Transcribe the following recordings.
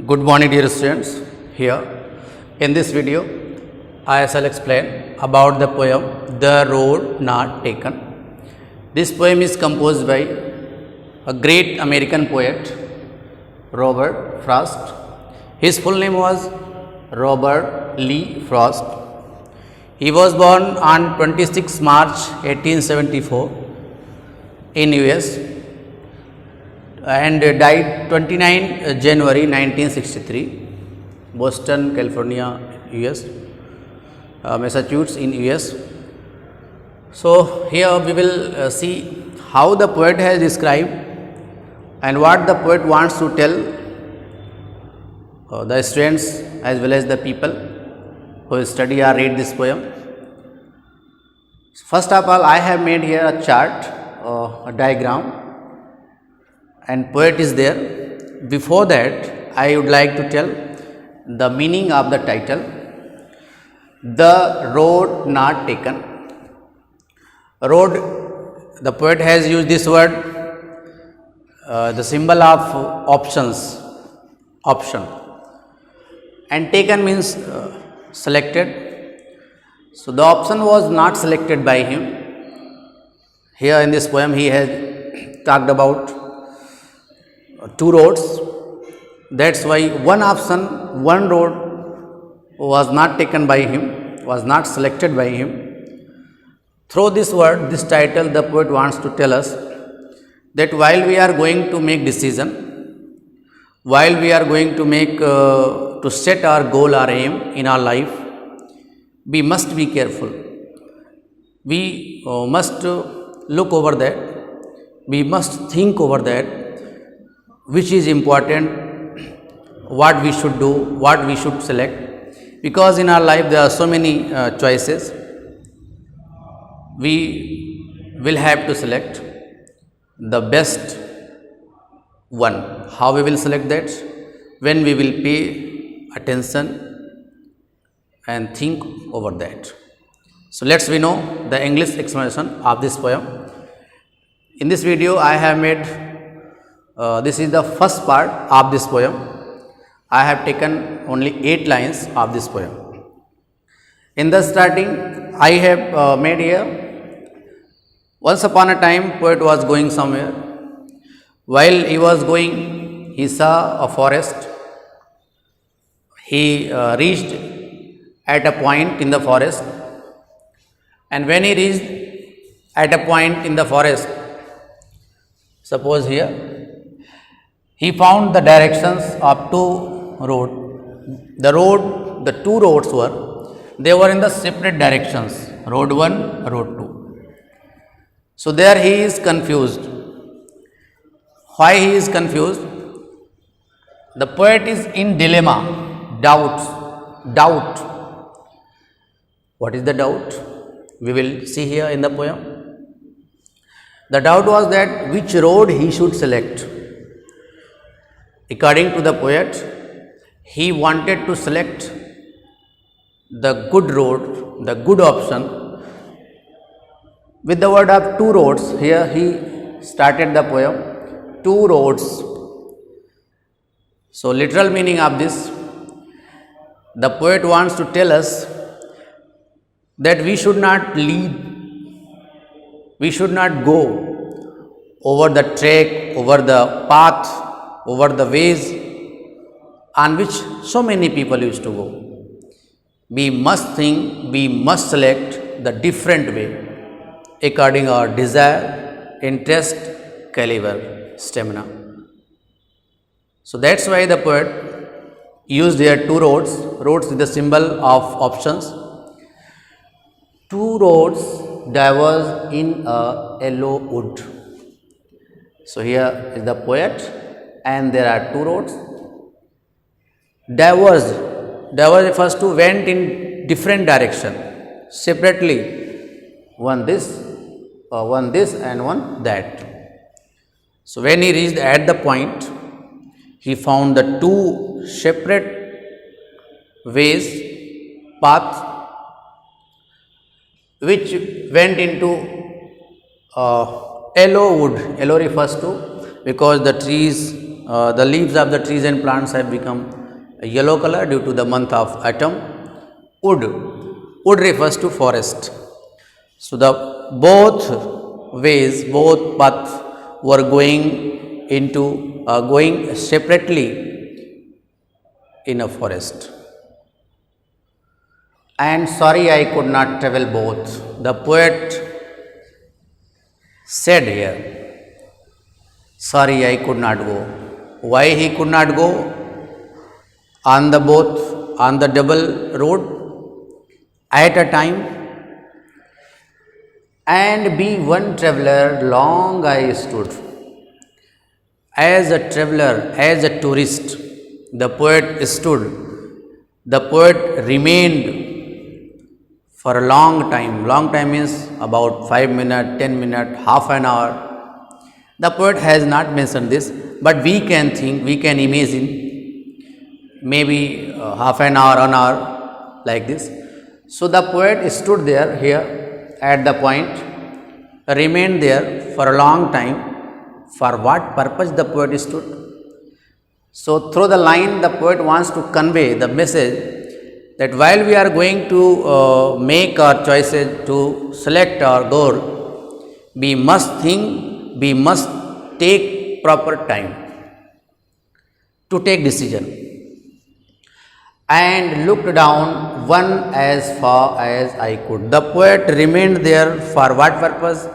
Good morning dear students. Here in this video I shall explain about the poem The Road Not Taken. This poem is composed by a great American poet Robert Frost. His full name was Robert Lee Frost. He was born on 26 March 1874 in US and died 29 January 1963, Boston, California, US, Massachusetts in US. So here we will see how the poet has described and what the poet wants to tell the students as well as the people who study or read this poem. First of all, I have made here a chart, a diagram, and poet is there. Before that, I would like to tell the meaning of the title, The Road Not Taken. Road, the poet has used this word, the symbol of options, option, and taken means selected. So the option was not selected by him. Here in this poem, he has talked about two roads. That's why one option, one road was not taken by him, was not selected by him. Through this word, this title, the poet wants to tell us that while we are going to make decision, while we are going to make to set our goal or aim in our life, we must be careful. We must look over that. We must think over that. Which is important, what we should do, what we should select, because in our life there are so many choices. We will have to select the best one. How we will select that? When we will pay attention and think over that. So let's we know the English explanation of this poem. In this video I have made this is the first part of this poem. I have taken only 8 lines of this poem. In the starting, I have made here, once upon a time, poet was going somewhere. While he was going, he saw a forest. He reached at a point in the forest, and when he reached at a point in the forest, suppose here, he found the directions of two roads. The two roads they were in the separate directions, road 1, road 2. So there he is confused. Why he is confused? The poet is in dilemma, doubt. What is the doubt? We will see here in the poem. The doubt was that which road he should select. According to the poet, he wanted to select the good road, the good option. With the word of two roads, here he started the poem, two roads. So literal meaning of this, the poet wants to tell us that we should not lead, we should not go over the track, over the path, over the ways on which so many people used to go. We must think, we must select the different way according our desire, interest, caliber, stamina. So that's why the poet used here two roads with the symbol of options. Two roads diverge in a yellow wood. So here is the poet, and there are two roads. Diverge refers to went in different direction, separately, one this and one that. So when he reached at the point, he found the two separate ways, path, which went into yellow wood. Yellow refers to because the trees the leaves of the trees and plants have become a yellow color due to the month of autumn. Wood. Wood refers to forest. So the both ways, both paths were going separately in a forest. And sorry, I could not travel both. The poet said here, sorry, I could not go. Why he could not go on the both, on the double road at a time? And be one traveler, long I stood. As a traveler, as a tourist, the poet stood. The poet remained for a long time. Long time means about 5 minutes, 10 minutes, half an hour. The poet has not mentioned this, but we can think, we can imagine maybe half an hour, like this. So the poet stood there here at the point, remained there for a long time. For what purpose the poet stood? So through the line, the poet wants to convey the message that while we are going to make our choices, to select our goal, we must think, we must take proper time to take decision. And looked down one as far as I could. The poet remained there for what purpose?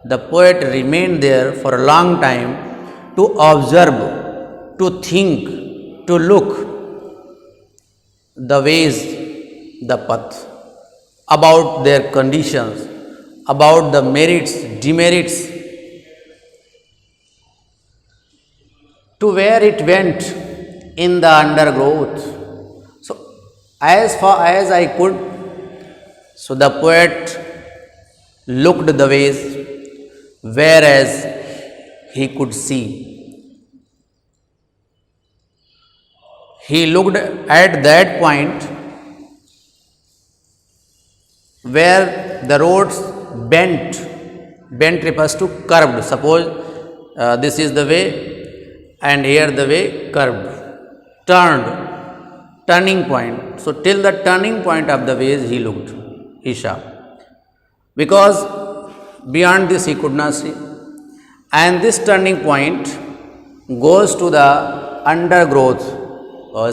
The poet remained there for a long time to observe, to think, to look the ways, the path, about their conditions, about the merits, demerits, to where it went in the undergrowth. So, as far as I could, so the poet looked the ways, whereas he could see. He looked at that point where the roads bent. Bent refers to curved. Suppose this is the way and here the way curved, turned, turning point. So till the turning point of the ways he looked, he saw. Because beyond this he could not see. And this turning point goes to the undergrowth,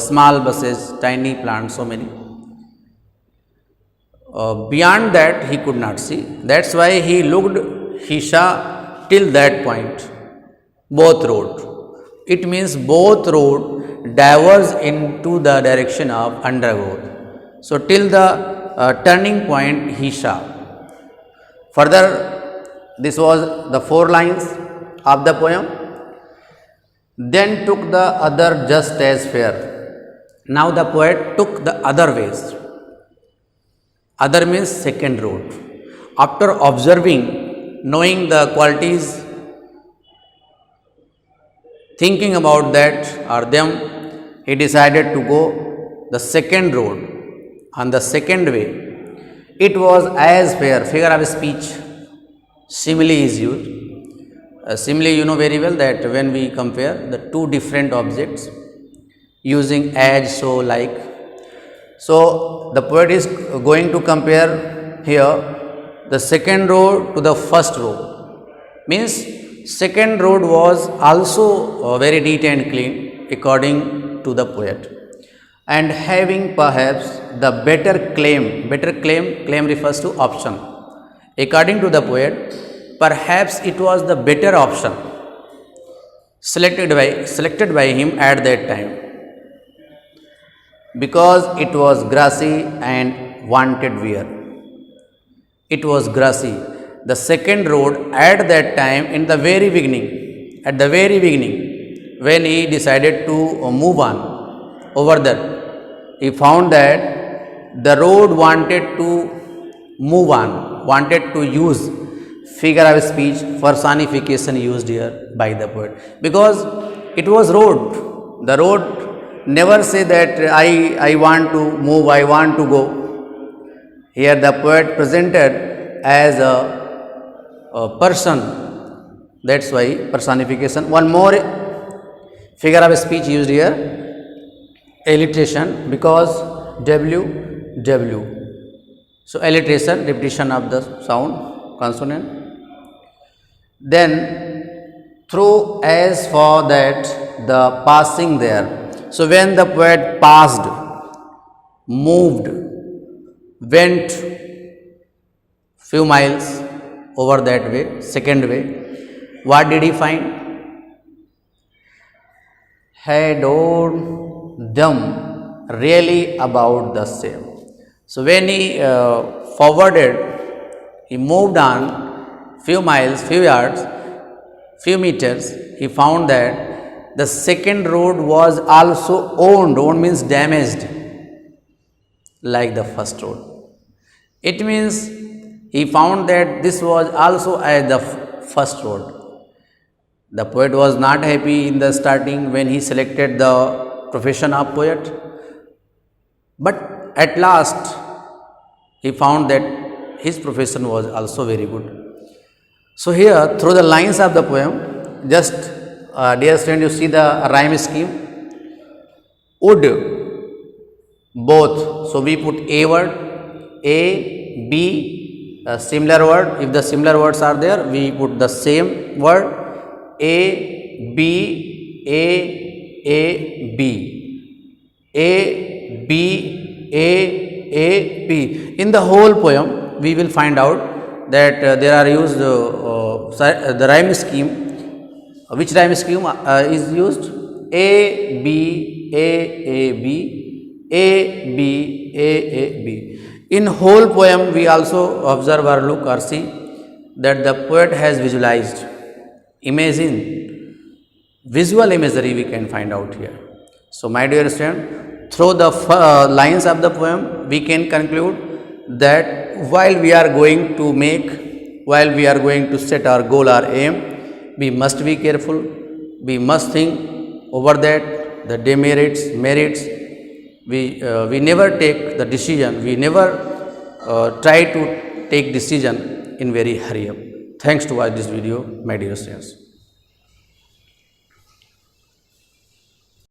small bushes, tiny plants, so many. Beyond that he could not see. That's why he looked, he saw till that point, both road. It means both road diverge into the direction of undergrowth. So till the turning point he saw. Further, this was the 4 lines of the poem. Then took the other just as fair. Now the poet took the other ways. Other means second road. After observing, knowing the qualities, thinking about that or them, he decided to go the second road. On the second way, it was as fair. Figure of speech, simile is used. Simile, you know very well that when we compare the two different objects using as, so, like. So the poet is going to compare here the second row to the first row. Means second road was also very neat and clean according to the poet, and having perhaps the better claim. Claim refers to option. According to the poet, perhaps it was the better option selected by him at that time, because it was grassy and wanted wear. It was grassy. The second road at that time, in the very beginning, when he decided to move on over that, he found that the road wanted to move on, wanted to use figure of speech, personification used here by the poet, because it was road. The road never say that I want to move, I want to go. Here the poet presented as a person, that's why personification. One more Figure of speech used here, alliteration, because W, W. So alliteration, repetition of the sound, consonant. Then through, as for that, the passing there. So when the poet passed, moved, went few miles over that way, second way, what did he find? Had owed them really about the same. So when he forwarded, he moved on few miles, few yards, few meters, he found that the second road was also owned. Owned means damaged, like the first road. It means he found that this was also as the first road. The poet was not happy in the starting when he selected the profession of poet, but at last he found that his profession was also very good. So here, through the lines of the poem, just dear student, you see the rhyme scheme. Would, both. So we put a word, a, b, a similar word. If the similar words are there, we put the same word. A, B, A, B, A, B, A, B. In the whole poem, we will find out that there are used the rhyme scheme. Which rhyme scheme is used? A, B, A, B, A, B, A, B. In whole poem, we also observe or look or see that the poet has visualized. Imagine, visual imagery we can find out here. So my dear student, through the lines of the poem, we can conclude that while we are going to set our goal or aim, we must be careful, we must think over that, the demerits, merits. We never take the decision, we never try to take decision in very hurry up. Thanks to watch this video, my dear students.